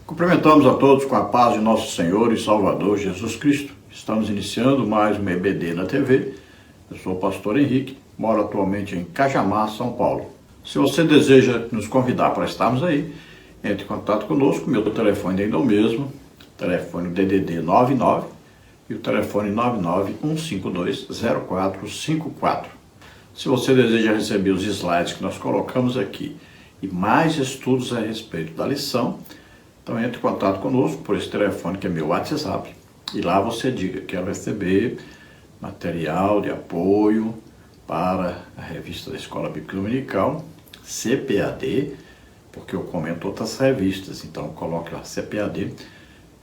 Cumprimentamos a todos com a paz de nosso Senhor e Salvador Jesus Cristo. Estamos iniciando mais um EBD na TV. Eu sou o pastor Henrique, moro atualmente em Cajamar, São Paulo. Se você deseja nos convidar para estarmos aí, entre em contato conosco. Meu telefone ainda é o mesmo, telefone DDD 99 e o telefone 991520454. Se você deseja receber os slides que nós colocamos aqui e mais estudos a respeito da lição, então entre em contato conosco por esse telefone que é meu WhatsApp e lá você diga que quer receber material de apoio para a revista da Escola Bíblica Dominical, CPAD, porque eu comento outras revistas, então coloque lá CPAD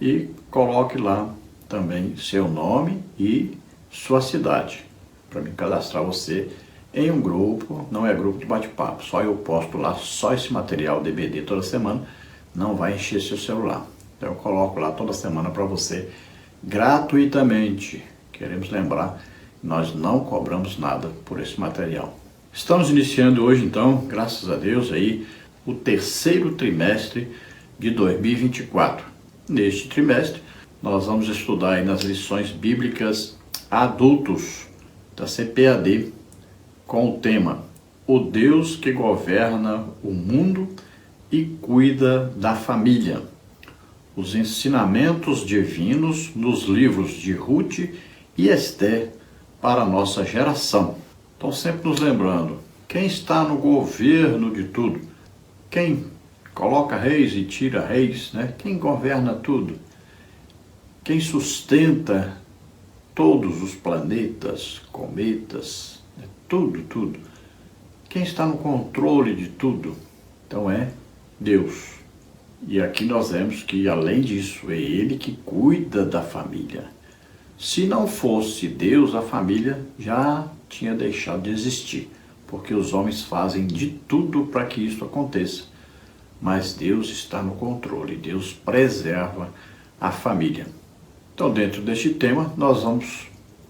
e coloque lá também seu nome e sua cidade, para me cadastrar você em um grupo. Não é grupo de bate-papo, só eu posto lá só esse material DBD toda semana, não vai encher seu celular. Então eu coloco lá toda semana para você gratuitamente. Queremos lembrar que nós não cobramos nada por esse material. Estamos iniciando hoje então, graças a Deus, aí o terceiro trimestre de 2024. Neste trimestre nós vamos estudar aí nas lições bíblicas adultos da CPAD com o tema O Deus que governa o mundo e cuida da família. Os ensinamentos divinos nos livros de Ruth e Esther para a nossa geração. Então sempre nos lembrando, quem está no governo de tudo? Quem coloca reis e tira reis, né? Quem governa tudo? Quem sustenta todos os planetas, cometas, né? Tudo. Quem está no controle de tudo? Então é Deus. E aqui nós vemos que, além disso, é Ele que cuida da família. Se não fosse Deus, a família já tinha deixado de existir, porque os homens fazem de tudo para que isso aconteça. Mas Deus está no controle, Deus preserva a família. Então, dentro deste tema, nós vamos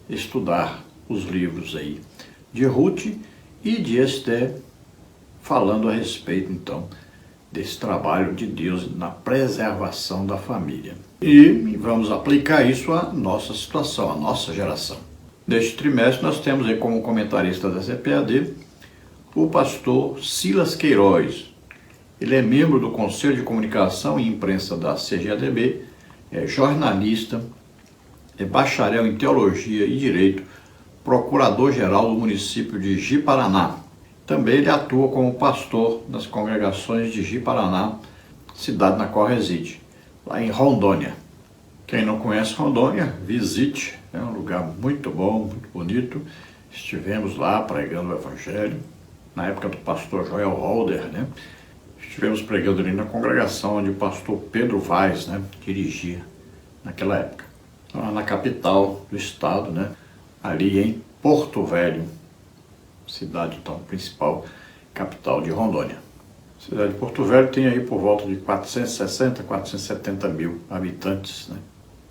estudar os livros aí de Ruth e de Esther, falando a respeito, então, desse trabalho de Deus na preservação da família. E vamos aplicar isso à nossa situação, à nossa geração. Neste trimestre, nós temos aí como comentarista da CPAD o pastor Silas Queiroz. Ele é membro do Conselho de Comunicação e Imprensa da CGADB, é jornalista, é bacharel em Teologia e Direito, procurador-geral do município de Ji-Paraná. Também ele atua como pastor nas congregações de Ji-Paraná, cidade na qual reside, lá em Rondônia. Quem não conhece Rondônia, visite, é um lugar muito bom, muito bonito. Estivemos lá pregando o Evangelho, na época do pastor Joel Holder, né? Estivemos pregando ali na congregação onde o pastor Pedro Vaz, né, dirigia naquela época. Lá na capital do estado, né, ali em Porto Velho, cidade então principal, capital de Rondônia. A cidade de Porto Velho tem aí por volta de 460, 470 mil habitantes, né?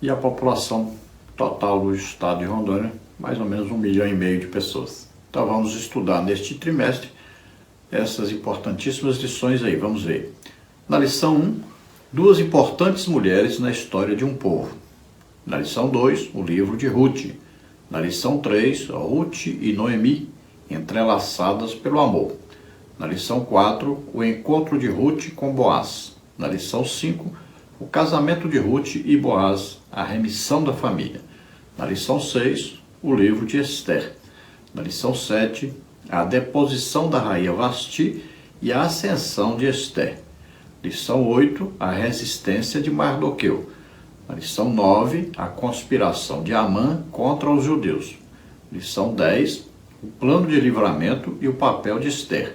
E a população total do estado de Rondônia, mais ou menos 1,5 milhão de pessoas. Então vamos estudar neste trimestre essas importantíssimas lições aí, vamos ver. Na lição 1, duas importantes mulheres na história de um povo. Na lição 2, o livro de Ruth. Na lição 3, Ruth e Noemi, entrelaçadas pelo amor. Na lição 4, o encontro de Ruth com Boaz. Na lição 5, o casamento de Ruth e Boaz, a remissão da família. Na lição 6, o livro de Esther. Na lição 7, a deposição da rainha Vasti e a ascensão de Esther. Lição 8, a resistência de Mardoqueu. Na lição 9, a conspiração de Amã contra os judeus. Lição 10, o plano de livramento e o papel de Esther.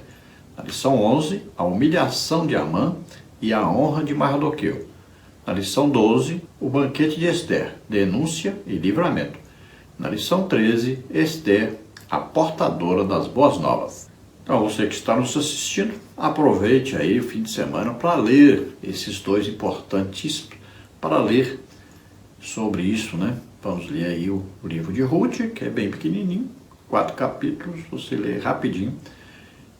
Na lição 11, a humilhação de Amã e a honra de Mardoqueu. Na lição 12, o banquete de Esther, denúncia e livramento. Na lição 13, Esther, a portadora das boas novas. Então, você que está nos assistindo, aproveite aí o fim de semana para ler esses dois importantíssimos, para ler sobre isso, né? Vamos ler aí o livro de Ruth, que é bem pequenininho, 4 capítulos, você lê rapidinho.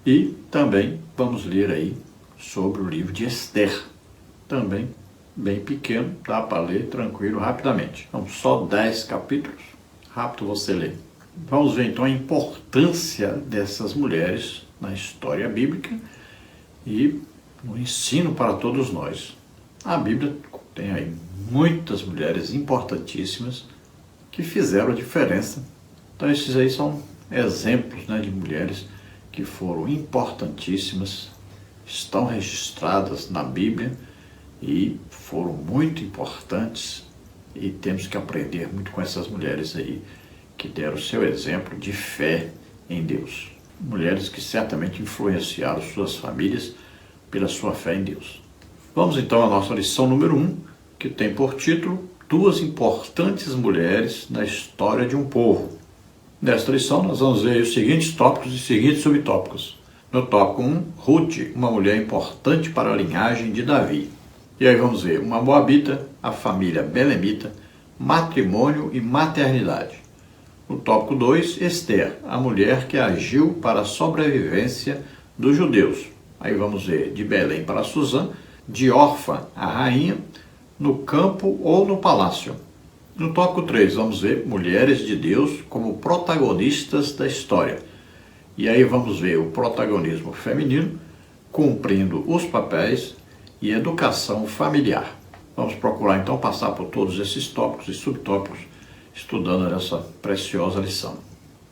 E também vamos ler aí sobre o livro de Esther, também bem pequeno, dá para ler tranquilo, rapidamente. São só 10 capítulos, rápido você lê. Vamos ver então a importância dessas mulheres na história bíblica e no ensino para todos nós. A Bíblia tem aí muitas mulheres importantíssimas que fizeram a diferença. Então esses aí são exemplos, né, de mulheres que foram importantíssimas, estão registradas na Bíblia e foram muito importantes, e temos que aprender muito com essas mulheres aí que deram o seu exemplo de fé em Deus. Mulheres que certamente influenciaram suas famílias pela sua fé em Deus. Vamos então à nossa lição número 1, que tem por título Duas importantes mulheres na história de um povo. Nesta lição nós vamos ver os seguintes tópicos e seguintes subtópicos. No tópico 1, Ruth, uma mulher importante para a linhagem de Davi. E aí vamos ver uma moabita, a família belemita, matrimônio e maternidade. No tópico 2, Esther, a mulher que agiu para a sobrevivência dos judeus. Aí vamos ver de Belém para Susã, de Orfa, a rainha, no campo ou no palácio. No tópico 3, vamos ver mulheres de Deus como protagonistas da história. E aí vamos ver o protagonismo feminino, cumprindo os papéis e educação familiar. Vamos procurar então passar por todos esses tópicos e subtópicos, estudando essa preciosa lição.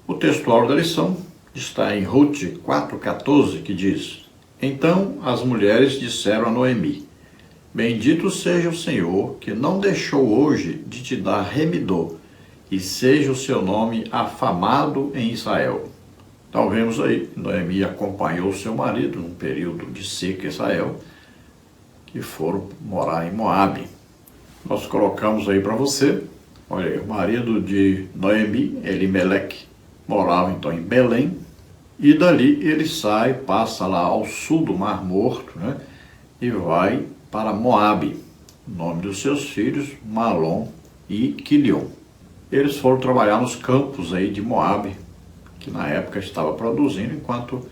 O textual da lição está em Ruth 4,14, que diz: Então as mulheres disseram a Noemi: Bendito seja o Senhor, que não deixou hoje de te dar remidor, e seja o seu nome afamado em Israel. Então vemos aí, Noemi acompanhou seu marido num período de seca em Israel, que foram morar em Moabe. Nós colocamos aí para você, olha aí, o marido de Noemi, Elimeleque, morava então em Belém, e dali ele sai, passa lá ao sul do Mar Morto, né, e vai para Moabe. O nome dos seus filhos, Malom e Quilion. Eles foram trabalhar nos campos aí de Moabe, que na época estava produzindo, enquanto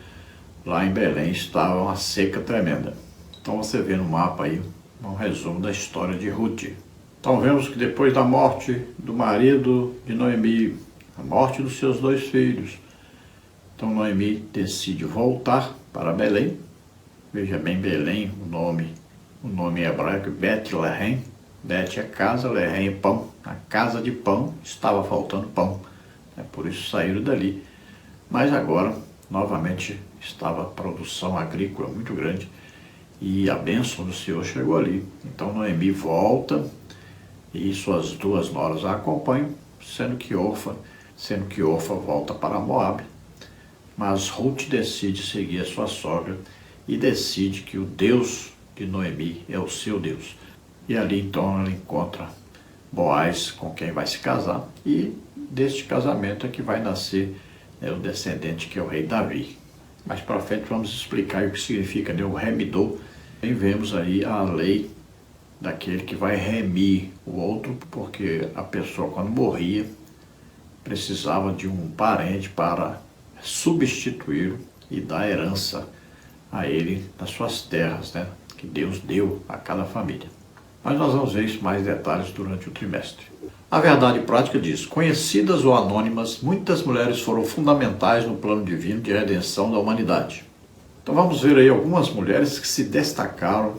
lá em Belém estava uma seca tremenda. Então você vê no mapa aí um resumo da história de Ruth. Então vemos que depois da morte do marido de Noemi, a morte dos seus 2 filhos, então Noemi decide voltar para Belém. Veja bem, Belém, o nome hebraico, Bet-Lehem. Bet é casa, Lehem é pão. A casa de pão, estava faltando pão. Por isso saíram dali. Mas agora, novamente, estava a produção agrícola muito grande e a bênção do Senhor chegou ali. Então Noemi volta e suas 2 noras a acompanham, sendo que Orfa volta para Moabe. Mas Ruth decide seguir a sua sogra e decide que o Deus de Noemi é o seu Deus. E ali então ela encontra Boaz, com quem vai se casar, e deste casamento é que vai nascer o descendente, que é o rei Davi. Mais para frente vamos explicar o que significa, né, o remidor. E vemos aí a lei daquele que vai remir o outro, porque a pessoa, quando morria, precisava de um parente para substituí-lo e dar herança a ele das suas terras, né, que Deus deu a cada família. Mas nós vamos ver isso mais detalhes durante o trimestre. A verdade prática diz: conhecidas ou anônimas, muitas mulheres foram fundamentais no plano divino de redenção da humanidade. Então vamos ver aí algumas mulheres que se destacaram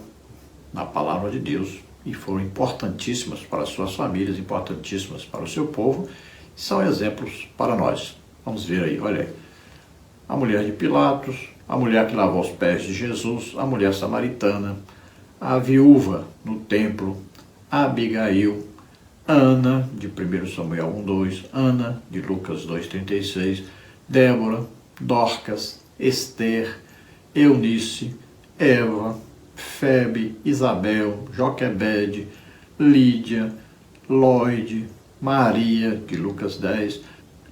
na palavra de Deus e foram importantíssimas para suas famílias, importantíssimas para o seu povo, e são exemplos para nós. Vamos ver aí, olha aí. A mulher de Pilatos, a mulher que lavou os pés de Jesus, a mulher samaritana, a viúva no templo, a Abigail, Ana, de 1 Samuel 1:2, Ana, de Lucas 2:36, Débora, Dorcas, Esther, Eunice, Eva, Febe, Isabel, Joquebede, Lídia, Lloyd, Maria, de Lucas 10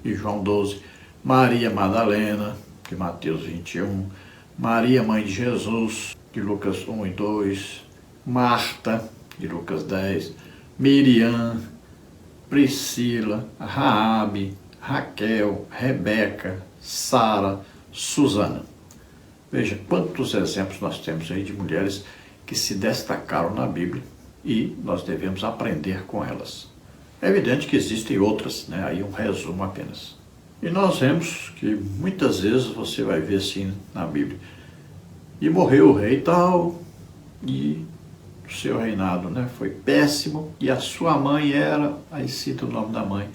e João 12, Maria Madalena, de Mateus 21, Maria, mãe de Jesus, de Lucas 1 e 2, Marta, de Lucas 10, Miriam, Priscila, Raabe, Raquel, Rebeca, Sara, Susana. Veja quantos exemplos nós temos aí de mulheres que se destacaram na Bíblia e nós devemos aprender com elas. É evidente que existem outras, né? Aí um resumo apenas. E nós vemos que muitas vezes você vai ver assim na Bíblia, e morreu o rei tal, e o seu reinado, né, foi péssimo, e a sua mãe era, aí cita o nome da mãe,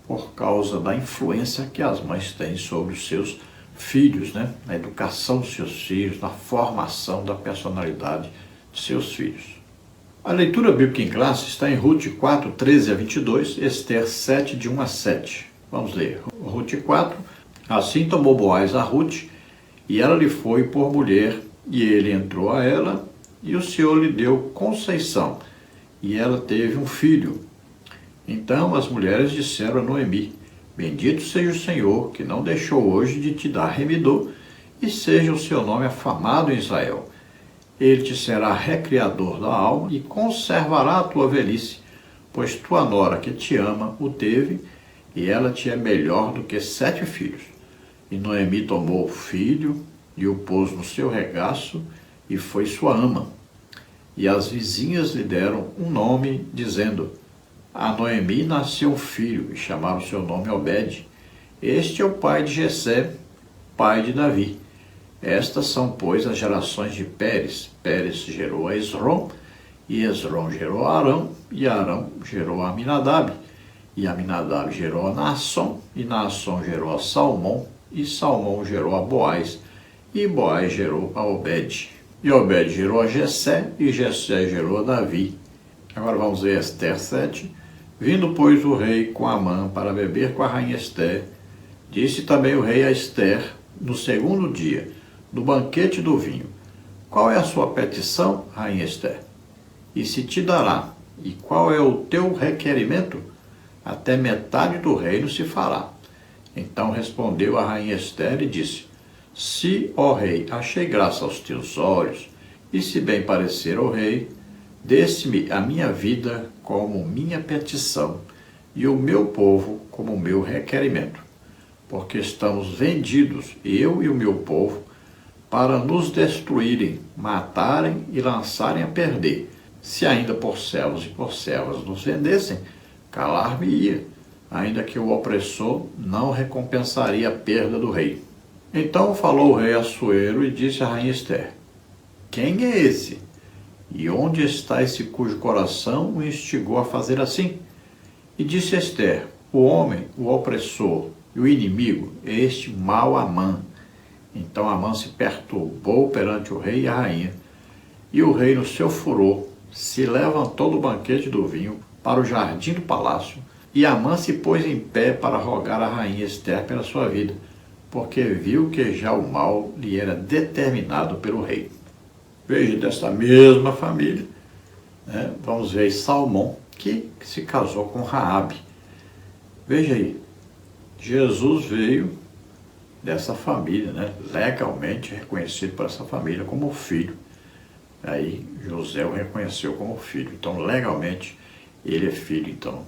por causa da influência que as mães têm sobre os seus filhos, né, na educação dos seus filhos, na formação da personalidade de seus filhos. A leitura bíblica em classe está em Ruth 4, 13 a 22, Ester 7, de 1 a 7. Vamos ler. Ruth 4. Assim tomou Boaz a Ruth, e ela lhe foi por mulher, e ele entrou a ela, e o Senhor lhe deu conceição, e ela teve um filho. Então as mulheres disseram a Noemi: Bendito seja o Senhor, que não deixou hoje de te dar remidor, e seja o seu nome afamado em Israel. Ele te será recriador da alma, e conservará a tua velhice, pois tua nora que te ama o teve, e ela te é melhor do que 7 filhos. E Noemi tomou o filho, e o pôs no seu regaço, e foi sua ama. E as vizinhas lhe deram um nome, dizendo: A Noemi nasceu um filho, e chamaram seu nome Obed. Este é o pai de Jessé, pai de Davi. Estas são, pois, as gerações de Pérez. Pérez gerou a Esrom, e Esrom gerou a Arão, e Arão gerou a Aminadab. E Aminadab gerou a Naasson, e Naasson gerou a Salmão, e Salmão gerou a Boaz, e Boaz gerou a Obed. E Obed gerou a Jessé, e Jessé gerou a Davi. Agora vamos ver Ester 7. Vindo, pois, o rei com Amã para beber com a rainha Ester, disse também o rei a Ester, no segundo dia, do banquete do vinho: Qual é a sua petição, rainha Ester? E se te dará. E qual é o teu requerimento? Até metade do reino se fará. Então respondeu a rainha Ester e disse: Se, ó rei, achei graça aos teus olhos, e se bem parecer ao rei, desse-me a minha vida como minha petição, e o meu povo como meu requerimento, porque estamos vendidos, eu e o meu povo, para nos destruírem, matarem e lançarem a perder. Se ainda por servos e por servas nos vendessem, calar-me-ia, ainda que o opressor não recompensaria a perda do rei. Então falou o rei Assuero e disse à rainha Ester: Quem é esse? E onde está esse cujo coração o instigou a fazer assim? E disse Ester: O homem, o opressor e o inimigo é este mau Amã. Então Amã se perturbou perante o rei e a rainha, e o rei, no seu furor, se levantou do banquete do vinho para o jardim do palácio, e Amã se pôs em pé para rogar a rainha Ester pela sua vida, porque viu que já o mal lhe era determinado pelo rei. Veja, desta mesma família, né, vamos ver Salmão, que se casou com Raabe. Veja aí, Jesus veio dessa família, né, legalmente reconhecido por essa família como filho. Aí José o reconheceu como filho. Então, legalmente, ele é filho, então,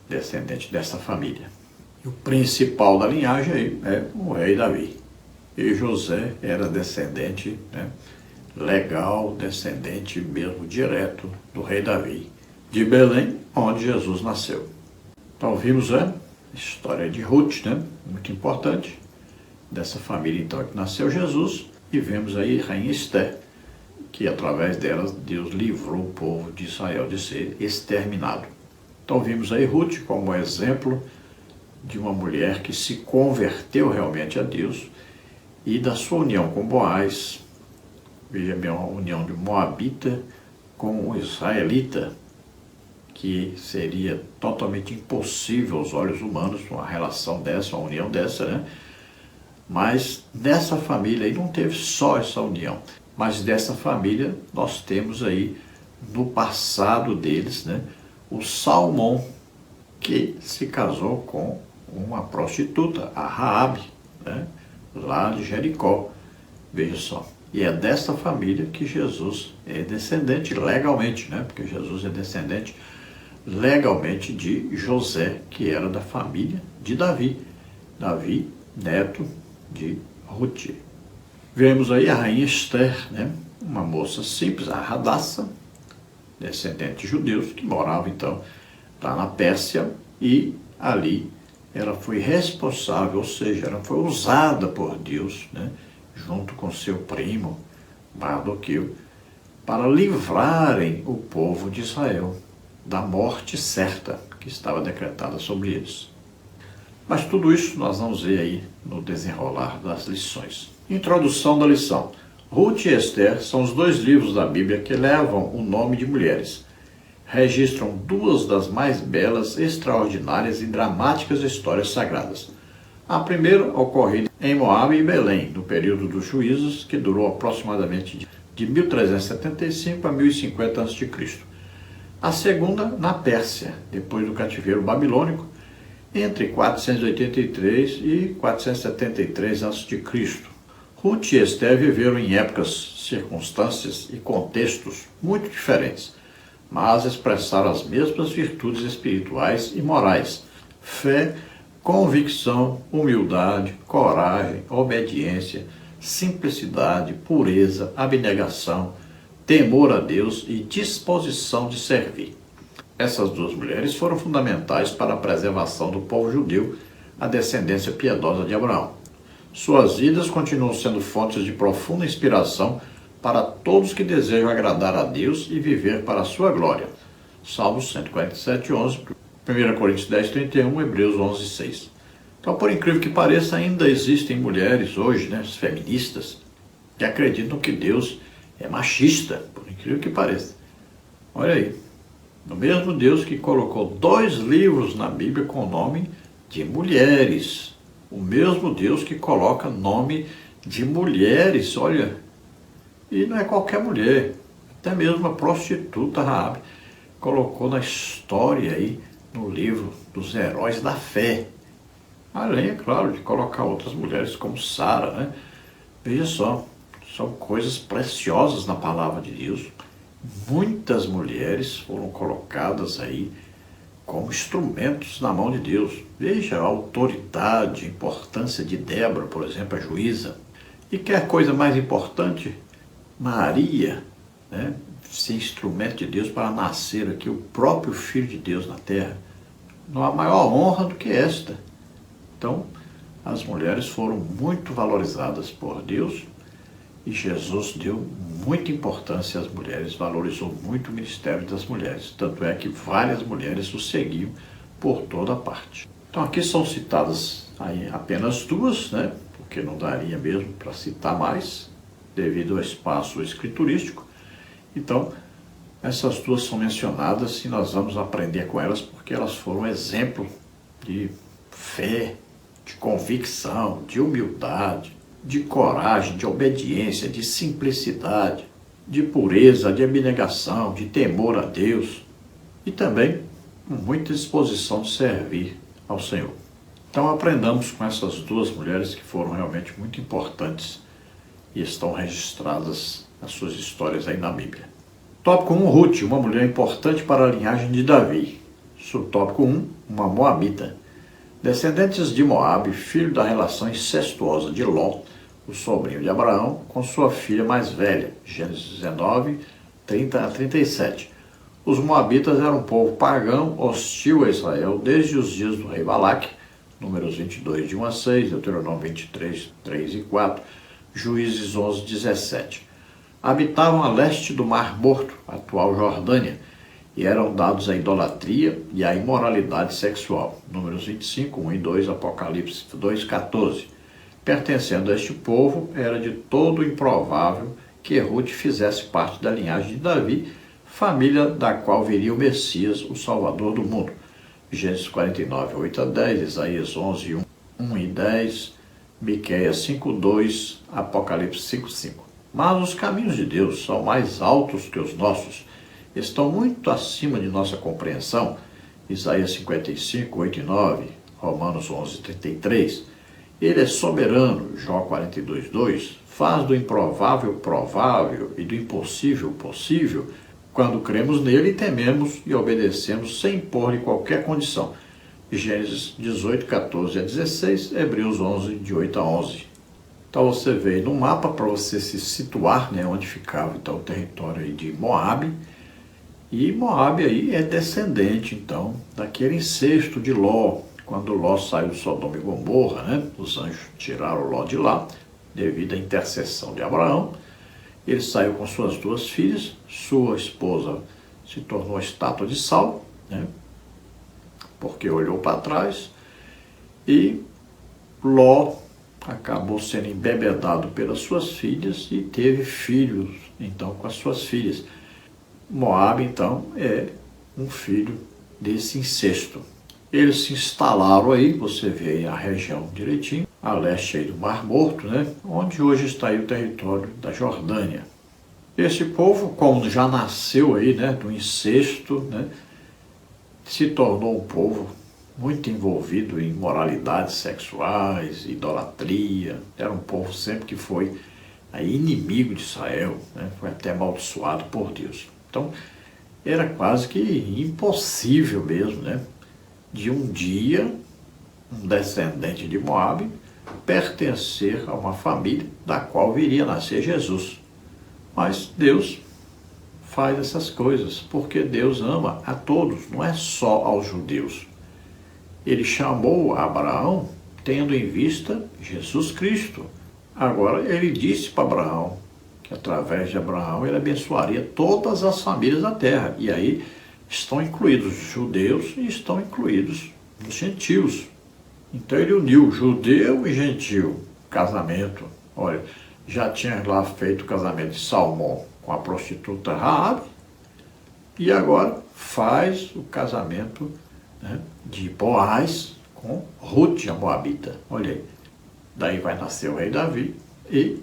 descendente dessa família. E o principal da linhagem aí é o rei Davi. E José era descendente, né, legal, descendente mesmo direto do rei Davi, de Belém, onde Jesus nasceu. Então vimos a história de Ruth, né, muito importante, dessa família então que nasceu Jesus, e vemos aí a rainha Ester, que através delas Deus livrou o povo de Israel de ser exterminado. Então vimos aí Ruth como exemplo de uma mulher que se converteu realmente a Deus, e da sua união com Boaz. Veja bem, uma união de Moabita com um israelita, que seria totalmente impossível aos olhos humanos uma relação dessa, uma união dessa, né? Mas nessa família aí não teve só essa união, mas dessa família nós temos aí no passado deles, né, o Salmão, que se casou com uma prostituta, a Raabe, né, lá de Jericó. Veja só. E é dessa família que Jesus é descendente legalmente, né? Porque Jesus é descendente legalmente de José, que era da família de Davi. Davi, neto de Ruth. Vemos aí a rainha Ester, né? Uma moça simples, a Radassa, descendentes de judeus, que moravam então lá na Pérsia, e ali ela foi responsável, ou seja, ela foi usada por Deus, né, junto com seu primo, Mardoqueu, para livrarem o povo de Israel da morte certa que estava decretada sobre eles. Mas tudo isso nós vamos ver aí no desenrolar das lições. Introdução da lição. Ruth e Esther são os dois livros da Bíblia que levam o nome de mulheres. Registram duas das mais belas, extraordinárias e dramáticas histórias sagradas. A primeira ocorrida em Moabe e Belém, no período dos juízos, que durou aproximadamente de 1375 a 1050 a.C. A segunda na Pérsia, depois do cativeiro babilônico, entre 483 e 473 a.C. Ruth e Esther viveram em épocas, circunstâncias e contextos muito diferentes, mas expressaram as mesmas virtudes espirituais e morais: fé, convicção, humildade, coragem, obediência, simplicidade, pureza, abnegação, temor a Deus e disposição de servir. Essas duas mulheres foram fundamentais para a preservação do povo judeu, a descendência piedosa de Abraão. Suas vidas continuam sendo fontes de profunda inspiração para todos que desejam agradar a Deus e viver para a sua glória. Salmos 147, 11, 1 Coríntios 10, 31, Hebreus 11, 6. Então, por incrível que pareça, ainda existem mulheres hoje, né, feministas, que acreditam que Deus é machista, por incrível que pareça. Olha aí, o mesmo Deus que colocou 2 livros na Bíblia com o nome de mulheres, o mesmo Deus que coloca nome de mulheres, olha, e não é qualquer mulher, até mesmo a prostituta Raabe colocou na história aí, no livro dos heróis da fé. Além, é claro, de colocar outras mulheres como Sara, né? Veja só, são coisas preciosas na palavra de Deus. Muitas mulheres foram colocadas aí como instrumentos na mão de Deus. Veja a autoridade, a importância de Débora, por exemplo, a juíza. E quer coisa mais importante? Maria, né, ser instrumento de Deus para nascer aqui o próprio Filho de Deus na terra. Não há maior honra do que esta. Então, as mulheres foram muito valorizadas por Deus e Jesus deu muita importância às mulheres, valorizou muito o ministério das mulheres. Tanto é que várias mulheres o seguiam por toda parte. Então, aqui são citadas aí apenas 2, né, porque não daria mesmo para citar mais, devido ao espaço escriturístico. Então, essas 2 são mencionadas e nós vamos aprender com elas porque elas foram exemplo de fé, de convicção, de humildade, de coragem, de obediência, de simplicidade, de pureza, de abnegação, de temor a Deus e também com muita disposição de servir ao Senhor. Então aprendamos com essas 2 mulheres que foram realmente muito importantes e estão registradas as suas histórias aí na Bíblia. Tópico 1, Ruth, uma mulher importante para a linhagem de Davi. Subtópico 1, uma moabita. Descendentes de Moabe, filho da relação incestuosa de Ló, o sobrinho de Abraão, com sua filha mais velha. Gênesis 19, 30 a 37. Os moabitas eram um povo pagão, hostil a Israel, desde os dias do rei Balaque, Números 22, de 1 a 6, Deuteronômio 23, 3 e 4, Juízes 11, 17. Habitavam a leste do Mar Morto, atual Jordânia, e eram dados à idolatria e à imoralidade sexual. Números 25, 1 e 2, Apocalipse 2, 14. Pertencendo a este povo, era de todo improvável que Ruth fizesse parte da linhagem de Davi, família da qual viria o Messias, o Salvador do mundo. Gênesis 49, 8 a 10, Isaías 11, 1 e 10, Miqueias 5, 2, Apocalipse 5, 5. Mas os caminhos de Deus são mais altos que os nossos, estão muito acima de nossa compreensão. Isaías 55, 8 e 9, Romanos 11, 33. Ele é soberano, Jó 42, 2, faz do improvável provável e do impossível possível, quando cremos nele e tememos e obedecemos sem impor-lhe qualquer condição. Gênesis 18, 14 a 16, Hebreus 11, de 8 a 11. Então você vê no mapa para você se situar, né, onde ficava então, o território aí de Moabe, E Moabe aí é descendente, então, daquele incesto de Ló. Quando Ló saiu de Sodoma e Gomorra, né? Os anjos tiraram Ló de lá, devido à intercessão de Abraão. Ele saiu com suas 2 filhas, sua esposa se tornou a estátua de sal, né? Porque olhou para trás, e Ló acabou sendo embebedado pelas suas filhas e teve filhos, então, com as suas filhas. Moabe, então, é um filho desse incesto. Eles se instalaram aí, você vê aí a região direitinho, a leste aí do Mar Morto, né? Onde hoje está aí o território da Jordânia. Esse povo, como já nasceu aí, né, do incesto, né, se tornou um povo muito envolvido em moralidades sexuais, idolatria. Era um povo sempre que foi aí inimigo de Israel, né? Foi até amaldiçoado por Deus. Então, era quase que impossível mesmo, né? De um dia, um descendente de Moabe pertencer a uma família da qual viria a nascer Jesus. Mas Deus faz essas coisas, porque Deus ama a todos, não é só aos judeus. Ele chamou Abraão tendo em vista Jesus Cristo. Agora, ele disse para Abraão que através de Abraão ele abençoaria todas as famílias da terra. E aí estão incluídos os judeus e estão incluídos os gentios. Então ele uniu judeu e gentil, casamento. Olha, já tinha lá feito o casamento de Salmão com a prostituta Raabe, e agora faz o casamento, né, de Boaz com Ruth, a Moabita. Olha aí. Daí vai nascer o rei Davi, e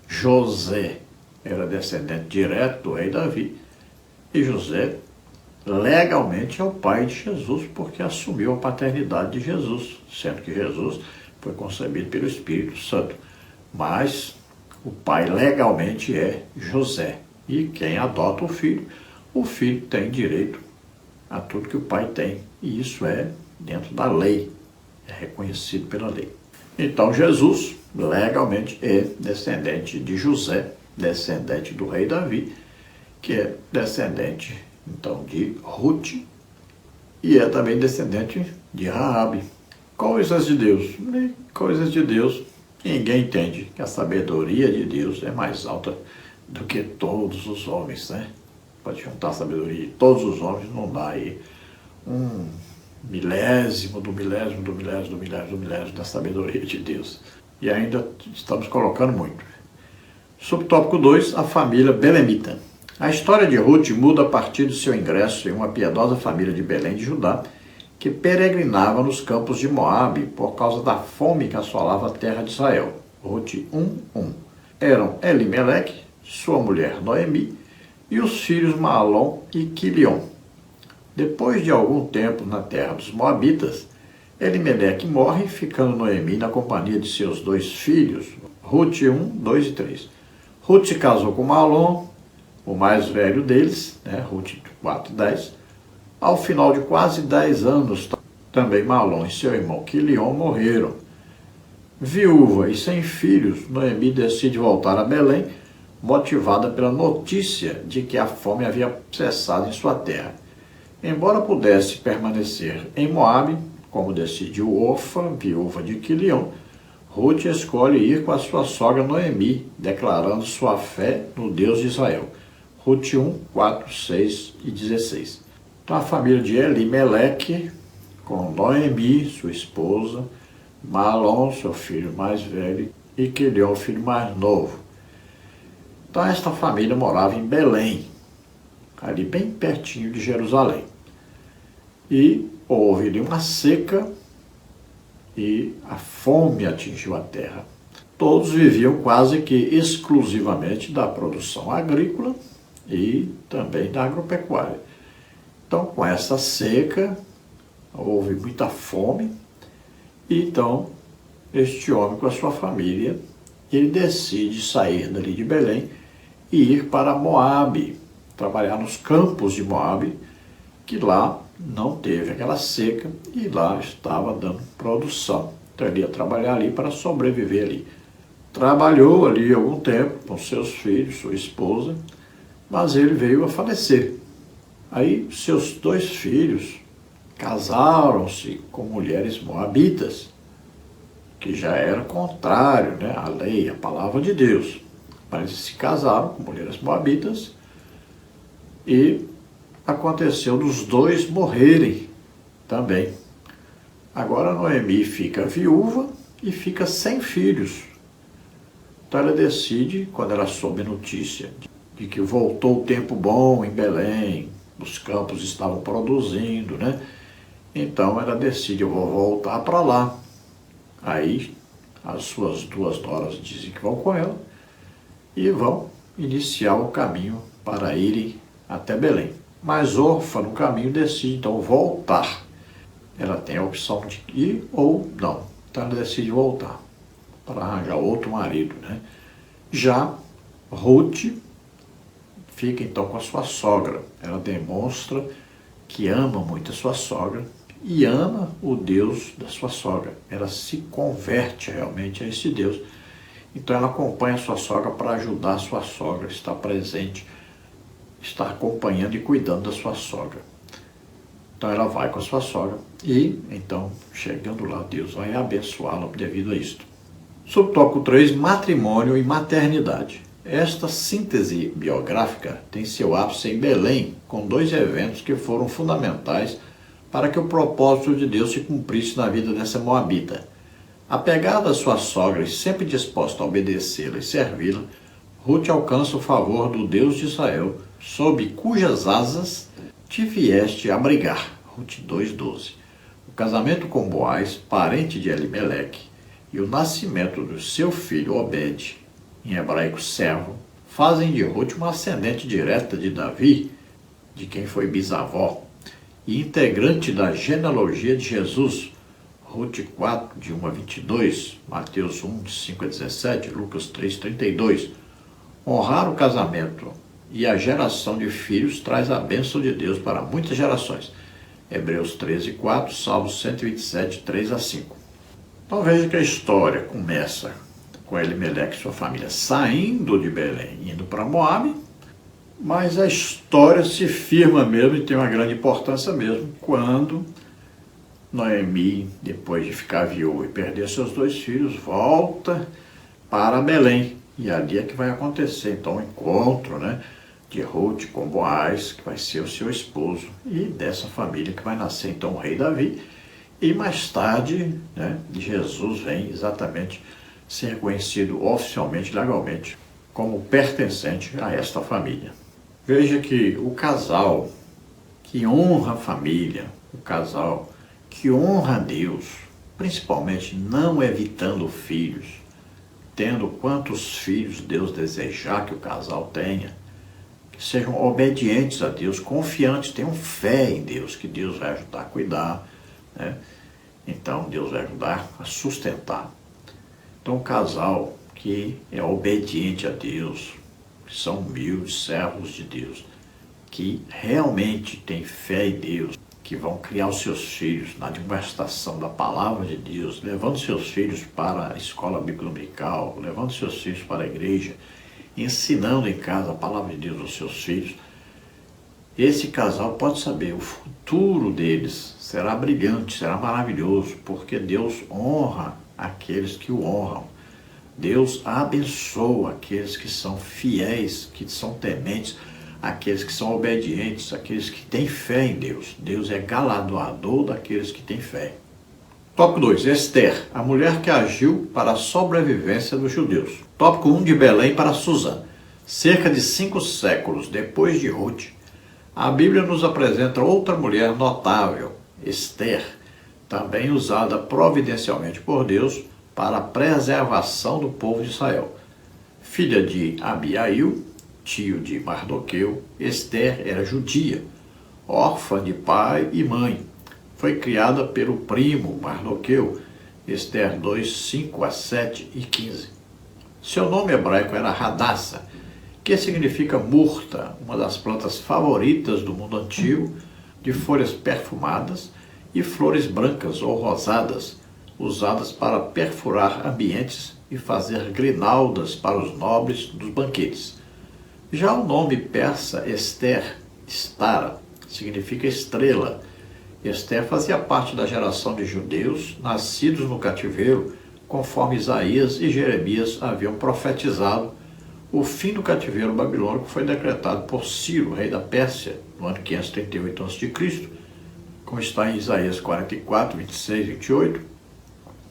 José era descendente direto do rei Davi, e José legalmente é o pai de Jesus, porque assumiu a paternidade de Jesus, sendo que Jesus foi concebido pelo Espírito Santo. Mas o pai legalmente é José. E quem adota o filho tem direito a tudo que o pai tem. E isso é dentro da lei, é reconhecido pela lei. Então Jesus legalmente é descendente de José, descendente do rei Davi, que é descendente então de Ruth, e é também descendente de Raabe. Coisas de Deus, coisas de Deus. Ninguém entende que a sabedoria de Deus é mais alta do que todos os homens, né? Pode juntar a sabedoria de todos os homens, não dá aí um milésimo do milésimo do milésimo do milésimo do milésimo da sabedoria de Deus. E ainda estamos colocando muito. Subtópico 2, a família belemita. A história de Ruth muda a partir do seu ingresso em uma piedosa família de Belém de Judá, que peregrinava nos campos de Moabe por causa da fome que assolava a terra de Israel. Ruth 1:1. Eram Elimeleque, sua mulher Noemi, e os filhos Maalon e Quilion. Depois de algum tempo na terra dos Moabitas, Elimeleque morre, ficando Noemi na companhia de seus 2 filhos, Ruth 1, 2 e 3. Ruth se casou com Maalon, o mais velho deles, né, Ruth 4 e 10. Ao final de quase 10 anos, também Maalon e seu irmão Quilion morreram. Viúva e sem filhos, Noemi decide voltar a Belém, motivada pela notícia de que a fome havia cessado em sua terra. Embora pudesse permanecer em Moabe, como decidiu Orfa, viúva de Quilion, Ruth escolhe ir com a sua sogra Noemi, declarando sua fé no Deus de Israel. Ruth 1, 4, 6 e 16. Então a família de Elimeleque, com Noemi, sua esposa, Maalon, seu filho mais velho, e Quilion, filho mais novo. Então esta família morava em Belém, ali bem pertinho de Jerusalém. E houve ali uma seca e a fome atingiu a terra. Todos viviam quase que exclusivamente da produção agrícola e também da agropecuária. Então, com essa seca, houve muita fome, e então este homem com a sua família, ele decide sair dali de Belém e ir para Moabe, trabalhar nos campos de Moabe, que lá não teve aquela seca e lá estava dando produção. Então ele ia trabalhar ali para sobreviver ali. Trabalhou ali algum tempo com seus filhos, sua esposa, mas ele veio a falecer. Aí seus 2 filhos casaram-se com mulheres moabitas, que já era contrário, né, à lei, à palavra de Deus. Mas eles se casaram com mulheres moabitas e aconteceu dos 2 morrerem também. Agora Noemi fica viúva e fica sem filhos. Então ela decide, quando ela soube a notícia de que voltou o tempo bom em Belém, os campos estavam produzindo, né? Então ela decide, eu vou voltar para lá. Aí as suas 2 noras dizem que vão com ela e vão iniciar o caminho para irem até Belém. Mas Orfa no caminho decide então voltar. Ela tem a opção de ir ou não. Então ela decide voltar para arranjar outro marido, né? Já Ruth fica então com a sua sogra. Ela demonstra que ama muito a sua sogra e ama o Deus da sua sogra. Ela se converte realmente a esse Deus. Então ela acompanha a sua sogra para ajudar a sua sogra, estar presente, estar acompanhando e cuidando da sua sogra. Então ela vai com a sua sogra e, então, chegando lá, Deus vai abençoá-la devido a isto. Subtópico 3, matrimônio e maternidade. Esta síntese biográfica tem seu ápice em Belém, com 2 eventos que foram fundamentais para que o propósito de Deus se cumprisse na vida dessa moabita. Apegada à sua sogra e sempre disposta a obedecê-la e servi-la, Ruth alcança o favor do Deus de Israel, sob cujas asas te vieste abrigar. Ruth 2,12. O casamento com Boaz, parente de Elimeleque, e o nascimento do seu filho Obed, em hebraico servo, fazem de Ruth uma ascendente direta de Davi, de quem foi bisavó, e integrante da genealogia de Jesus. Ruth 4, de 1 a 22, Mateus 1, de 5 a 17, Lucas 3, 32. Honrar o casamento e a geração de filhos traz a bênção de Deus para muitas gerações. Hebreus 13, 4, Salmos 127, 3 a 5. Então veja que a história começa com Elimeleque e sua família saindo de Belém, indo para Moabe, mas a história se firma mesmo e tem uma grande importância mesmo quando Noemi, depois de ficar viúva e perder seus 2 filhos, volta para Belém. E ali é que vai acontecer então o encontro, né, de Ruth com Boaz, que vai ser o seu esposo, e dessa família que vai nascer então o rei Davi. E mais tarde, né, Jesus vem exatamente ser conhecido oficialmente, legalmente, como pertencente a esta família. Veja que o casal que honra a família, o casal que honra a Deus, principalmente não evitando filhos, tendo quantos filhos Deus desejar que o casal tenha, que sejam obedientes a Deus, confiantes, tenham fé em Deus, que Deus vai ajudar a cuidar, né? Então Deus vai ajudar a sustentar. Então um casal que é obediente a Deus, que são humildes, servos de Deus, que realmente tem fé em Deus, que vão criar os seus filhos na admoestação da palavra de Deus, levando seus filhos para a escola bíblica dominical, levando seus filhos para a igreja, ensinando em casa a palavra de Deus aos seus filhos. Esse casal pode saber, o futuro deles será brilhante, será maravilhoso, porque Deus honra aqueles que o honram. Deus abençoa aqueles que são fiéis, que são tementes, aqueles que são obedientes, aqueles que têm fé em Deus. Deus é galardoador daqueles que têm fé. Tópico 2. Esther, a mulher que agiu para a sobrevivência dos judeus. Tópico 1. De Belém para Susã. Cerca de 5 séculos depois de Ruth, a Bíblia nos apresenta outra mulher notável, Esther, também usada providencialmente por Deus para a preservação do povo de Israel. Filha de Abiail, tio de Mardoqueu, Esther era judia, órfã de pai e mãe. Foi criada pelo primo Mardoqueu, Esther 2, 5 a 7 e 15. Seu nome hebraico era Hadassah, que significa murta, uma das plantas favoritas do mundo antigo, de folhas perfumadas e flores brancas ou rosadas, usadas para perfurar ambientes e fazer grinaldas para os nobres dos banquetes. Já o nome persa Esther, Stara, significa estrela. Ester fazia parte da geração de judeus nascidos no cativeiro, conforme Isaías e Jeremias haviam profetizado o fim do cativeiro babilônico foi decretado por Ciro, rei da Pérsia, no ano 538 a.C., como está em Isaías 44, 26, 28,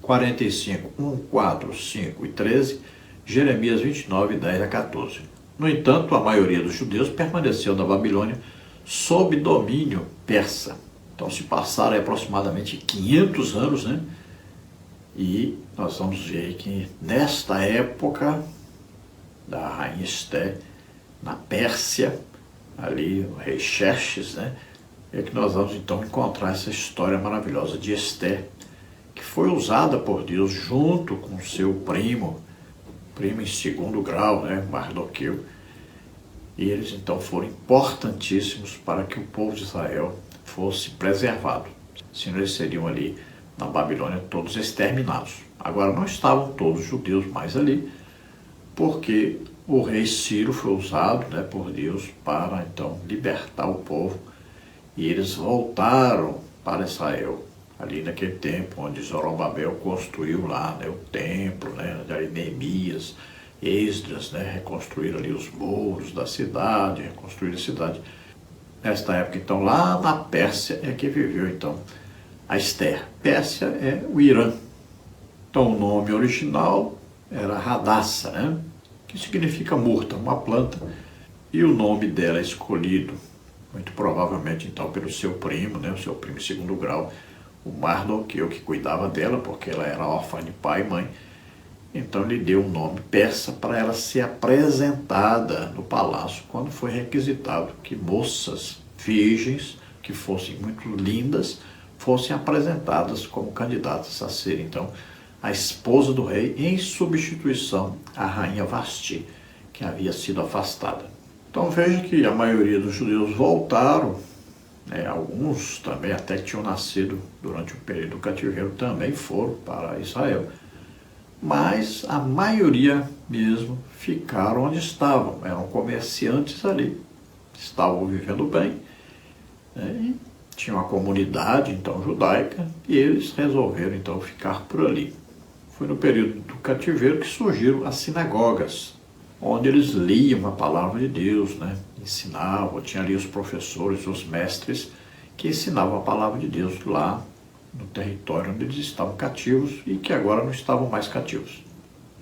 45, 1, 4, 5 e 13, Jeremias 29, 10 a 14. No entanto, a maioria dos judeus permaneceu na Babilônia sob domínio persa. Então se passaram aproximadamente 500 anos, né? E nós vamos ver que nesta época da rainha Ester, na Pérsia, ali o rei Xerxes, né? É que nós vamos então encontrar essa história maravilhosa de Ester, que foi usada por Deus junto com seu primo em segundo grau, né? Mardoqueu. E eles então foram importantíssimos para que o povo de Israel fosse preservado. Senão eles seriam ali na Babilônia todos exterminados. Agora não estavam todos judeus mais ali, porque o rei Ciro foi usado, né, por Deus para então libertar o povo, e eles voltaram para Israel, ali naquele tempo onde Zorobabel construiu lá, né, o templo, né, de Neemias, Esdras, né, reconstruíram ali os muros da cidade, reconstruíram a cidade. Nesta época, então, lá na Pérsia é que viveu, então, a Ester. Pérsia é o Irã. Então, o nome original era Radassa, né, que significa murta, uma planta. E o nome dela é escolhido, muito provavelmente, então, pelo seu primo, né, o seu primo em segundo grau, o Mardoqueu, que cuidava dela, porque ela era órfã de pai e mãe. Então, ele deu um nome persa para ela ser apresentada no palácio, quando foi requisitado que moças virgens, que fossem muito lindas, fossem apresentadas como candidatas a ser, então, a esposa do rei, em substituição à rainha Vasti, que havia sido afastada. Então, veja que a maioria dos judeus voltaram, né, alguns também até que tinham nascido durante o período do cativeiro também foram para Israel. Mas a maioria mesmo ficaram onde estavam, eram comerciantes ali, estavam vivendo bem, né, e tinham uma comunidade então judaica, e eles resolveram então ficar por ali. Foi no período do cativeiro que surgiram as sinagogas, onde eles liam a palavra de Deus, né, ensinavam, tinha ali os professores, os mestres, que ensinavam a palavra de Deus lá no território onde eles estavam cativos e que agora não estavam mais cativos.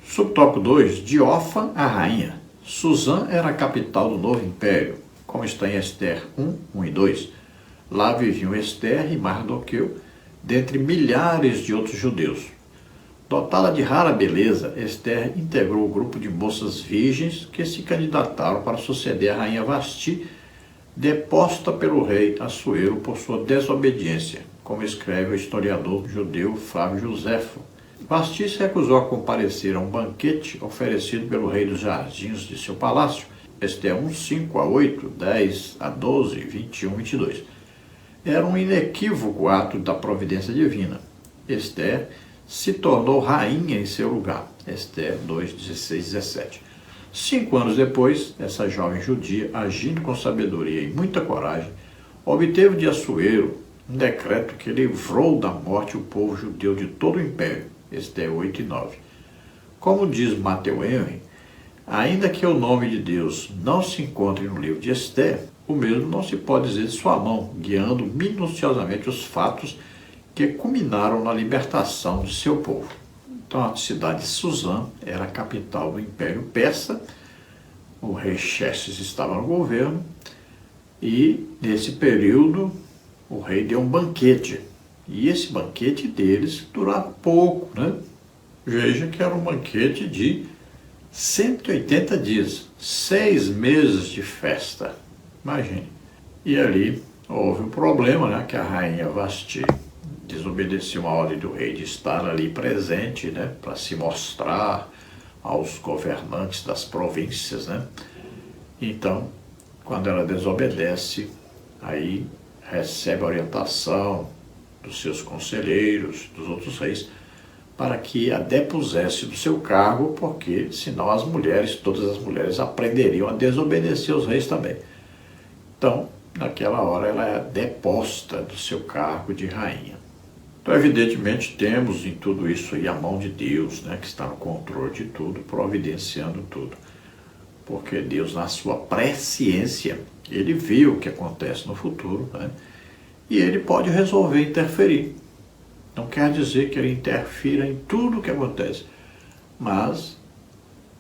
Subtópico 2, de Ofra a rainha. Suzã era a capital do novo império, como está em Ester 1, 1 e 2. Lá viviam Ester e Mardoqueu, dentre milhares de outros judeus. Dotada de rara beleza, Ester integrou o grupo de moças virgens que se candidataram para suceder a rainha Vasti, deposta pelo rei Assuero por sua desobediência, como escreve o historiador judeu Flávio Joséfo. Vasti se recusou a comparecer a um banquete oferecido pelo rei dos jardins de seu palácio, Ester 1, 5 a 8, 10 a 12, 21, 22. Era um inequívoco ato da providência divina. Ester se tornou rainha em seu lugar, Ester 2, 16, 17. 5 anos depois, essa jovem judia, agindo com sabedoria e muita coragem, obteve de Assuero um decreto que livrou da morte o povo judeu de todo o império, Ester 8 e 9. Como diz Matthew Henry, ainda que o nome de Deus não se encontre no livro de Ester, o mesmo não se pode dizer de sua mão, guiando minuciosamente os fatos que culminaram na libertação de seu povo. Então, a cidade de Suzã era a capital do Império Persa, o rei Xerxes estava no governo, e nesse período o rei deu um banquete, e esse banquete deles durava pouco, né? Veja que era um banquete de 180 dias, 6 meses de festa, imagine. E ali houve um problema, né, que a rainha Vasti desobedeceu a ordem do rei de estar ali presente, né, para se mostrar aos governantes das províncias, né? Então, quando ela desobedece, aí recebe a orientação dos seus conselheiros, dos outros reis, para que a depusesse do seu cargo, porque senão as mulheres, todas as mulheres, aprenderiam a desobedecer os reis também. Então, naquela hora ela é deposta do seu cargo de rainha. Então, evidentemente, temos em tudo isso aí a mão de Deus, né, que está no controle de tudo, providenciando tudo. Porque Deus, na sua presciência, ele vê o que acontece no futuro, né, e ele pode resolver interferir. Não quer dizer que ele interfira em tudo o que acontece, mas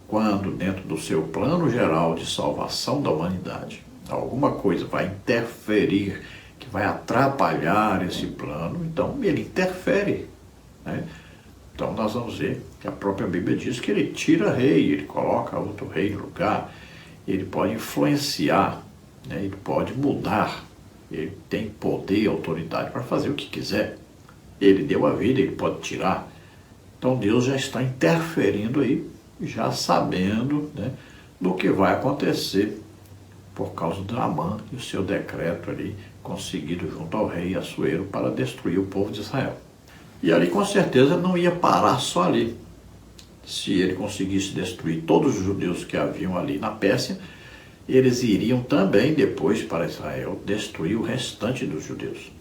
quando dentro do seu plano geral de salvação da humanidade, alguma coisa vai interferir, que vai atrapalhar esse plano, então ele interfere, né? Então nós vamos ver que a própria Bíblia diz que ele tira rei, ele coloca outro rei no lugar, ele pode influenciar, né? Ele pode mudar, ele tem poder e autoridade para fazer o que quiser. Ele deu a vida, ele pode tirar. Então Deus já está interferindo aí, já sabendo, né, do que vai acontecer por causa de Amã e o seu decreto ali conseguido junto ao rei Assuero para destruir o povo de Israel. E ali com certeza não ia parar só ali. Se ele conseguisse destruir todos os judeus que haviam ali na Pérsia, eles iriam também depois para Israel destruir o restante dos judeus.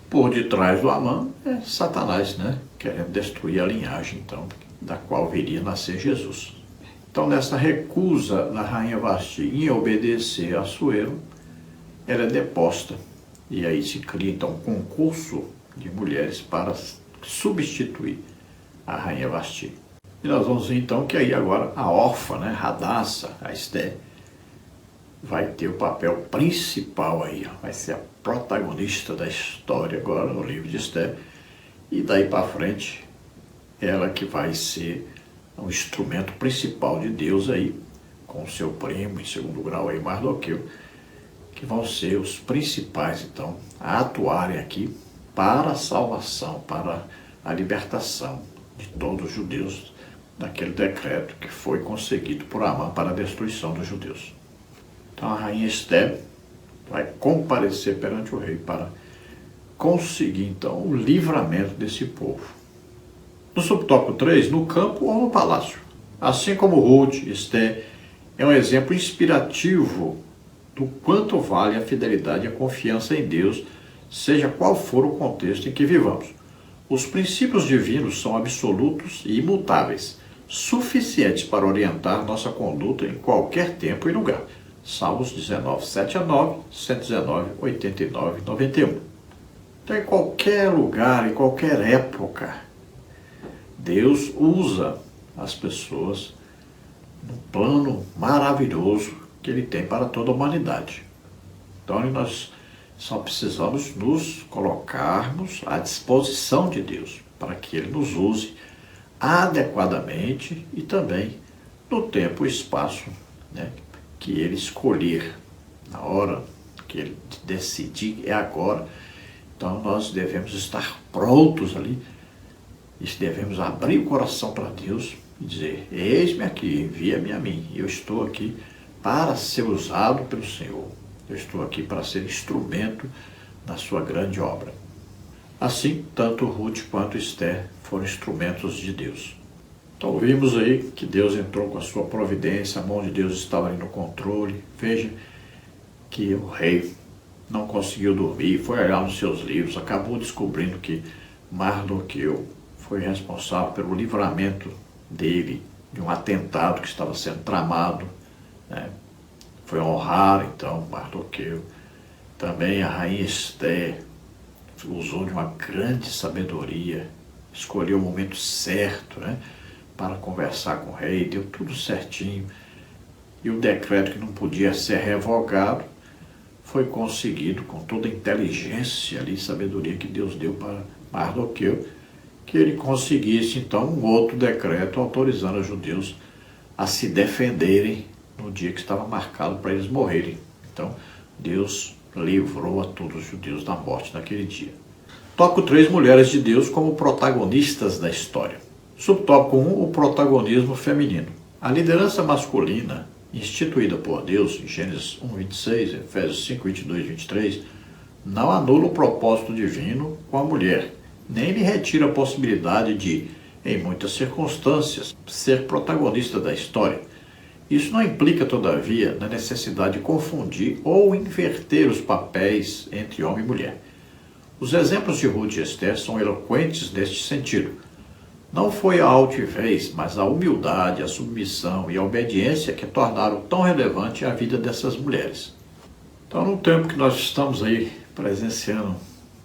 Por detrás do Amã é Satanás, né, querendo destruir a linhagem, então, da qual viria a nascer Jesus. Então, nessa recusa da rainha Vasti em obedecer a Assuero, ela é deposta. E aí se cria, então, um concurso de mulheres para substituir a rainha Vasti. E nós vamos ver, então, que aí agora a órfã, né, Radassa, a Esté, vai ter o papel principal aí, ó, vai ser a protagonista da história agora no livro de Esté. E daí para frente, ela que vai ser o instrumento principal de Deus aí, com o seu primo em segundo grau aí, Mardoqueu, que vão ser os principais, então, a atuarem aqui para a salvação, para a libertação de todos os judeus daquele decreto que foi conseguido por Amã para a destruição dos judeus. Então a rainha Esté vai comparecer perante o rei para conseguir, então, o livramento desse povo. No subtópico 3, no campo ou no palácio. Assim como Ruth, Esté é um exemplo inspirativo do quanto vale a fidelidade e a confiança em Deus, seja qual for o contexto em que vivamos. Os princípios divinos são absolutos e imutáveis, suficientes para orientar nossa conduta em qualquer tempo e lugar. Salmos 19, 7-9, 119, 89 e 91. Então, em qualquer lugar, em qualquer época, Deus usa as pessoas no plano maravilhoso que Ele tem para toda a humanidade. Então, nós só precisamos nos colocarmos à disposição de Deus para que Ele nos use adequadamente e também no tempo e espaço, né, que Ele escolher. Na hora que Ele decidir, é agora. Então, nós devemos estar prontos ali e devemos abrir o coração para Deus e dizer: eis-me aqui, envia-me a mim, eu estou aqui para ser usado pelo Senhor, eu estou aqui para ser instrumento da sua grande obra. Assim, tanto Ruth quanto Esté foram instrumentos de Deus. Então vimos aí que Deus entrou com a sua providência, a mão de Deus estava ali no controle. Veja que o rei não conseguiu dormir, foi olhar nos seus livros, acabou descobrindo que Mardoqueu foi responsável pelo livramento dele de um atentado que estava sendo tramado, né? Foi honrar, então, Mardoqueu. Também a rainha Esté usou de uma grande sabedoria, escolheu o momento certo, né, para conversar com o rei, deu tudo certinho. E o decreto que não podia ser revogado foi conseguido com toda a inteligência e sabedoria que Deus deu para Mardoqueu, que ele conseguisse, então, um outro decreto autorizando os judeus a se defenderem no dia que estava marcado para eles morrerem. Então, Deus livrou a todos os judeus da morte naquele dia. Tópico 3, mulheres de Deus como protagonistas da história. Subtópico 1, o protagonismo feminino. A liderança masculina, instituída por Deus em Gênesis 1, 26, Efésios 5, 22 e 23, não anula o propósito divino com a mulher, nem lhe retira a possibilidade de, em muitas circunstâncias, ser protagonista da história. Isso não implica, todavia, na necessidade de confundir ou inverter os papéis entre homem e mulher. Os exemplos de Ruth e Esther são eloquentes neste sentido. Não foi a altivez, mas a humildade, a submissão e a obediência que tornaram tão relevante a vida dessas mulheres. Então, no tempo que nós estamos aí presenciando um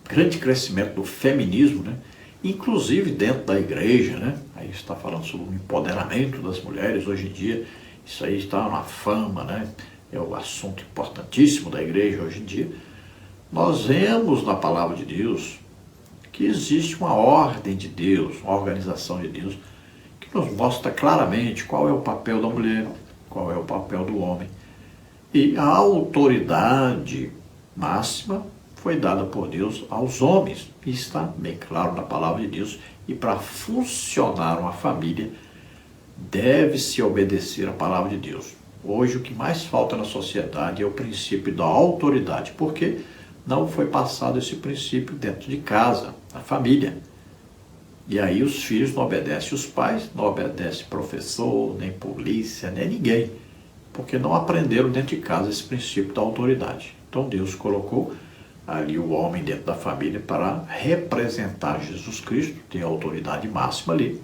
grande crescimento do feminismo, né? Inclusive dentro da igreja, né? Aí está falando sobre o empoderamento das mulheres hoje em dia, isso aí está na fama, né? É o assunto importantíssimo da igreja hoje em dia. Nós vemos na palavra de Deus que existe uma ordem de Deus, uma organização de Deus, que nos mostra claramente qual é o papel da mulher, qual é o papel do homem. E a autoridade máxima foi dada por Deus aos homens, e está bem claro na palavra de Deus, e para funcionar uma família, deve-se obedecer a palavra de Deus. Hoje o que mais falta na sociedade é o princípio da autoridade, porque não foi passado esse princípio dentro de casa, na família. E aí os filhos não obedecem os pais, não obedecem professor, nem polícia, nem ninguém, porque não aprenderam dentro de casa esse princípio da autoridade. Então Deus colocou ali o homem dentro da família para representar Jesus Cristo, ter a autoridade máxima ali.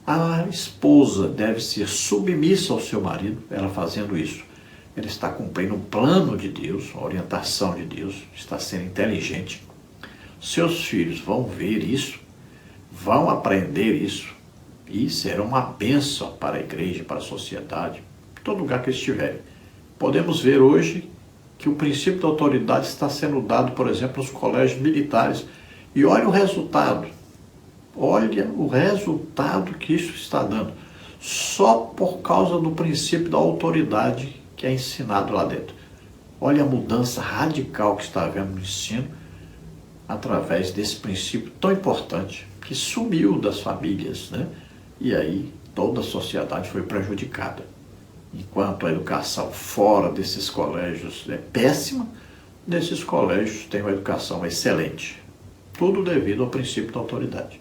A esposa deve ser submissa ao seu marido, ela fazendo isso. Ela está cumprindo um plano de Deus, a orientação de Deus, está sendo inteligente. Seus filhos vão ver isso, vão aprender isso, e será uma bênção para a igreja, para a sociedade, em todo lugar que estiverem. Podemos ver hoje que o princípio da autoridade está sendo dado, por exemplo, nos colégios militares. E olha o resultado. Olha o resultado que isso está dando. Só por causa do princípio da autoridade que é ensinado lá dentro. Olha a mudança radical que está havendo no ensino através desse princípio tão importante que sumiu das famílias, né? E aí toda a sociedade foi prejudicada. Enquanto a educação fora desses colégios é péssima, nesses colégios tem uma educação excelente. Tudo devido ao princípio da autoridade.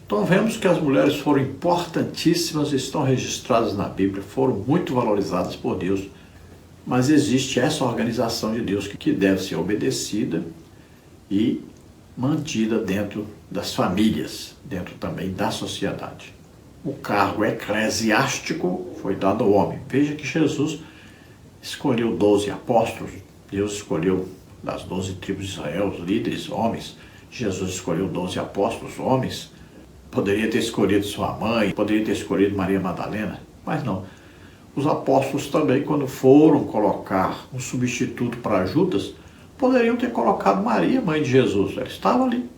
Então vemos que as mulheres foram importantíssimas, estão registradas na Bíblia, foram muito valorizadas por Deus, mas existe essa organização de Deus que deve ser obedecida e mantida dentro das famílias, dentro também da sociedade. O cargo eclesiástico foi dado ao homem. Veja que Jesus escolheu 12 apóstolos, Deus escolheu das 12 tribos de Israel, os líderes, homens. Jesus escolheu 12 apóstolos, homens. Poderia ter escolhido sua mãe, poderia ter escolhido Maria Madalena, mas não. Os apóstolos também, quando foram colocar um substituto para Judas, poderiam ter colocado Maria, mãe de Jesus. Ela estava ali,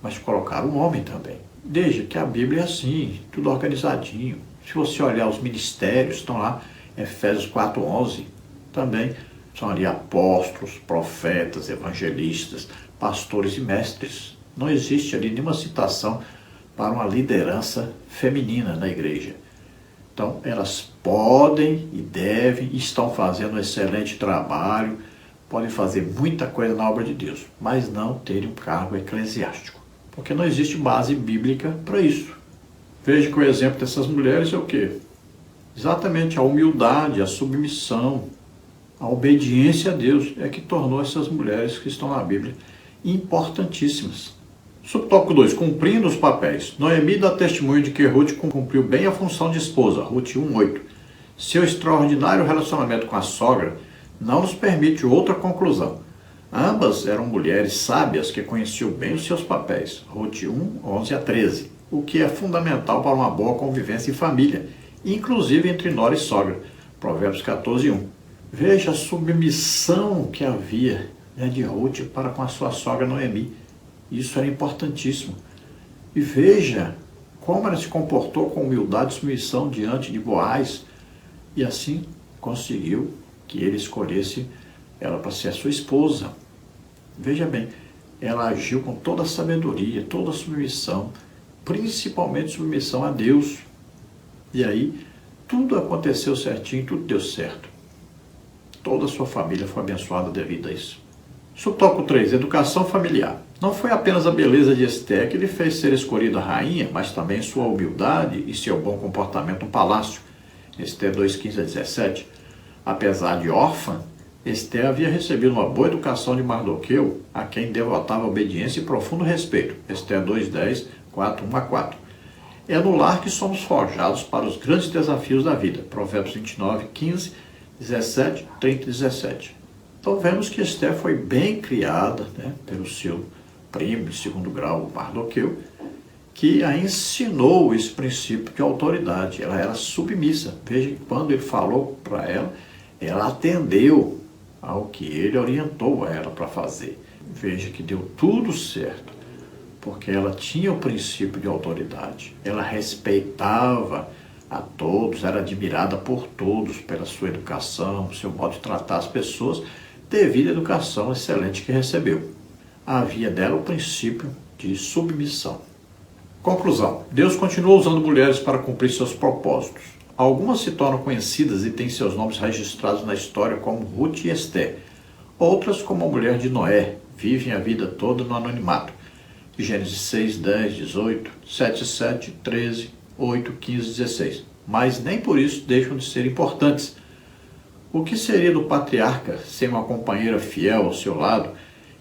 mas colocaram um homem também. Veja que a Bíblia é assim, tudo organizadinho. Se você olhar os ministérios, estão lá, Efésios 4:11, também são ali apóstolos, profetas, evangelistas, pastores e mestres. Não existe ali nenhuma citação para uma liderança feminina na igreja. Então, elas podem e devem, estão fazendo um excelente trabalho, podem fazer muita coisa na obra de Deus, mas não terem um cargo eclesiástico, porque não existe base bíblica para isso. Veja que o exemplo dessas mulheres é o quê? Exatamente a humildade, a submissão, a obediência a Deus é que tornou essas mulheres que estão na Bíblia importantíssimas. Subtópico 2. Cumprindo os papéis. Noemi dá testemunho de que Ruth cumpriu bem a função de esposa. Ruth 1:8. Seu extraordinário relacionamento com a sogra não nos permite outra conclusão. Ambas eram mulheres sábias que conheciam bem os seus papéis. Ruth 1:11-13. O que é fundamental para uma boa convivência em família, inclusive entre nora e sogra. Provérbios 14:1. Veja a submissão que havia de Ruth para com a sua sogra Noemi. Isso era importantíssimo. E veja como ela se comportou com humildade e submissão diante de Boaz. E assim conseguiu que ele escolhesse ela para ser a sua esposa. Veja bem, ela agiu com toda a sabedoria, toda a submissão, principalmente submissão a Deus. E aí tudo aconteceu certinho, tudo deu certo. Toda a sua família foi abençoada devido a isso. Subtópico 3. Educação familiar. Não foi apenas a beleza de Esther que lhe fez ser escolhida rainha, mas também sua humildade e seu bom comportamento no palácio. Esther 2:15-17, apesar de órfã, Esther havia recebido uma boa educação de Mardoqueu, a quem devotava obediência e profundo respeito. Esther 2:10, 4:1-4. É no lar que somos forjados para os grandes desafios da vida. Provérbios 29:15, 17, 30 e 17. Então vemos que Esther foi bem criada, né, pelo seu primo de segundo grau, Mardoqueu, que a ensinou esse princípio de autoridade. Ela era submissa. Veja que quando ele falou para ela, ela atendeu ao que ele orientou ela para fazer. Veja que deu tudo certo, porque ela tinha o princípio de autoridade. Ela respeitava a todos, era admirada por todos pela sua educação, seu modo de tratar as pessoas, devido à educação excelente que recebeu. Havia dela o princípio de submissão. Conclusão. Deus continua usando mulheres para cumprir seus propósitos. Algumas se tornam conhecidas e têm seus nomes registrados na história como Ruth e Esther. Outras, como a mulher de Noé, vivem a vida toda no anonimato. Gênesis 6, 10, 18, 7, 7, 13, 8, 15, 16. Mas nem por isso deixam de ser importantes. O que seria do patriarca sem uma companheira fiel ao seu lado,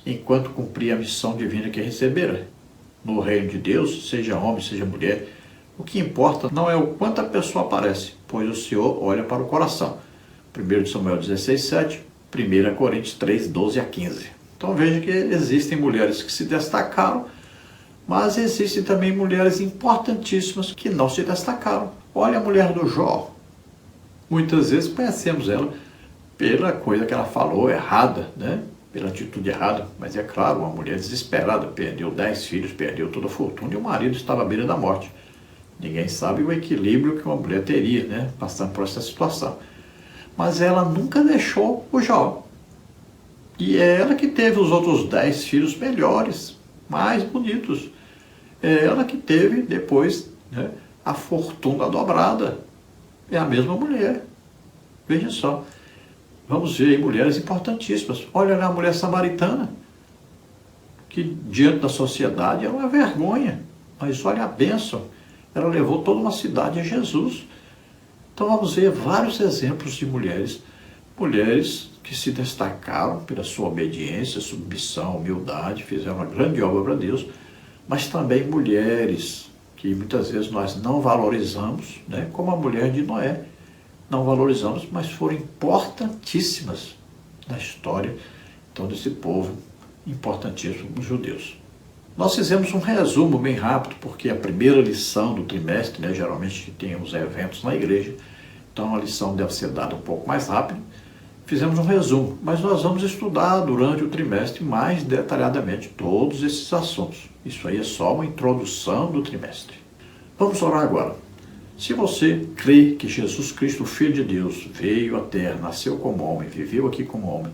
enquanto cumpria a missão divina que recebera? No reino de Deus, seja homem, seja mulher, o que importa não é o quanto a pessoa aparece, pois o Senhor olha para o coração. 1 Samuel 16, 7, 1 Coríntios 3, 12 a 15. Então veja que existem mulheres que se destacaram, mas existem também mulheres importantíssimas que não se destacaram. Olha a mulher do Jó. Muitas vezes conhecemos ela pela coisa que ela falou errada, né? Pela atitude errada, mas é claro, uma mulher desesperada, perdeu 10 filhos, perdeu toda a fortuna e o marido estava à beira da morte. Ninguém sabe o equilíbrio que uma mulher teria, né, passando por essa situação. Mas ela nunca deixou o Jó. E é ela que teve os outros 10 filhos melhores, mais bonitos. É ela que teve depois, né, a fortuna dobrada. É a mesma mulher. Veja só. Vamos ver aí mulheres importantíssimas. Olha lá a mulher samaritana, que diante da sociedade é uma vergonha. Mas olha a bênção. Ela levou toda uma cidade a Jesus. Então vamos ver vários exemplos de mulheres. Mulheres que se destacaram pela sua obediência, submissão, humildade, fizeram uma grande obra para Deus. Mas também mulheres que muitas vezes nós não valorizamos, né? Como a mulher de Noé. Não valorizamos, mas foram importantíssimas na história, então, desse povo importantíssimo, os judeus. Nós fizemos um resumo bem rápido, porque a primeira lição do trimestre, né, geralmente temos eventos na igreja, então a lição deve ser dada um pouco mais rápido. Fizemos um resumo, mas nós vamos estudar durante o trimestre mais detalhadamente todos esses assuntos. Isso aí é só uma introdução do trimestre. Vamos orar agora. Se você crê que Jesus Cristo, o Filho de Deus, veio à terra, nasceu como homem, viveu aqui como homem,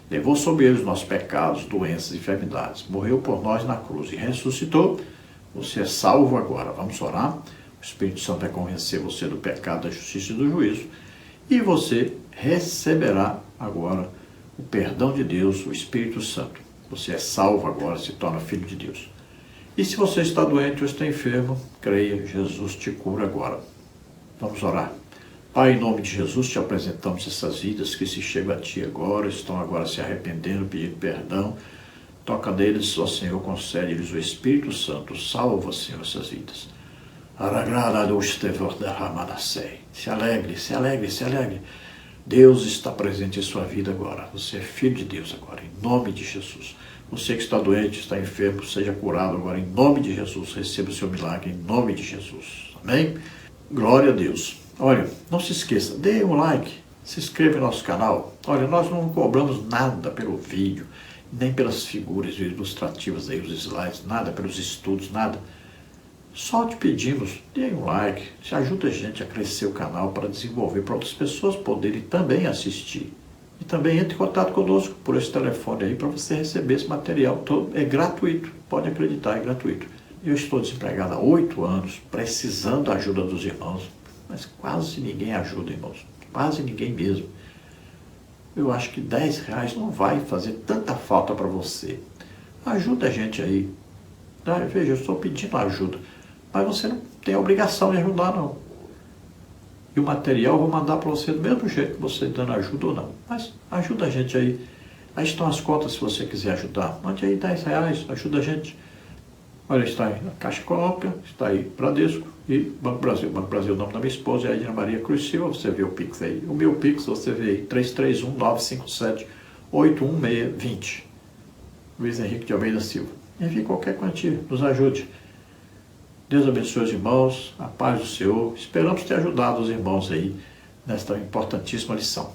levou sobre ele os nossos pecados, doenças e enfermidades, morreu por nós na cruz e ressuscitou, você é salvo agora. Vamos orar? O Espírito Santo vai convencer você do pecado, da justiça e do juízo, e você receberá agora o perdão de Deus, o Espírito Santo. Você é salvo agora, se torna filho de Deus. E se você está doente ou está enfermo, creia, Jesus te cura agora. Vamos orar. Pai, em nome de Jesus, te apresentamos essas vidas que se chegam a Ti agora, estão agora se arrependendo, pedindo perdão. Toca neles, ó Senhor, concede-lhes o Espírito Santo. Salva, Senhor, essas vidas. Se alegre, se alegre, se alegre. Deus está presente em sua vida agora. Você é filho de Deus agora, em nome de Jesus. Você que está doente, está enfermo, seja curado agora, em nome de Jesus. Receba o seu milagre, em nome de Jesus. Amém? Glória a Deus. Olha, não se esqueça, dê um like, se inscreva no nosso canal. Olha, nós não cobramos nada pelo vídeo, nem pelas figuras ilustrativas aí, os slides, nada, pelos estudos, nada. Só te pedimos, dê um like, se ajuda a gente a crescer o canal para desenvolver, para outras pessoas poderem também assistir. E também entre em contato conosco por esse telefone aí para você receber esse material todo. É gratuito, pode acreditar, é gratuito. Eu estou desempregado há 8 anos, precisando da ajuda dos irmãos, mas quase ninguém ajuda, irmãos, quase ninguém mesmo. Eu acho que R$10 não vai fazer tanta falta para você. Ajuda a gente aí. Tá? Veja, eu estou pedindo ajuda, mas você não tem a obrigação de ajudar, não. E o material eu vou mandar para você do mesmo jeito que você dando ajuda ou não. Mas ajuda a gente aí. Aí estão as contas se você quiser ajudar. Mande aí R$10, ajuda a gente. Olha, está aí a Caixa Econômica, está aí Bradesco e Banco Brasil. Banco Brasil, o nome da minha esposa é Edna Maria Cruz Silva, você vê o Pix aí. O meu Pix você vê aí, 331-957-81620. Luiz Henrique de Almeida Silva. Envie qualquer quantia, nos ajude. Deus abençoe os irmãos, a paz do Senhor. Esperamos ter ajudado os irmãos aí nesta importantíssima lição.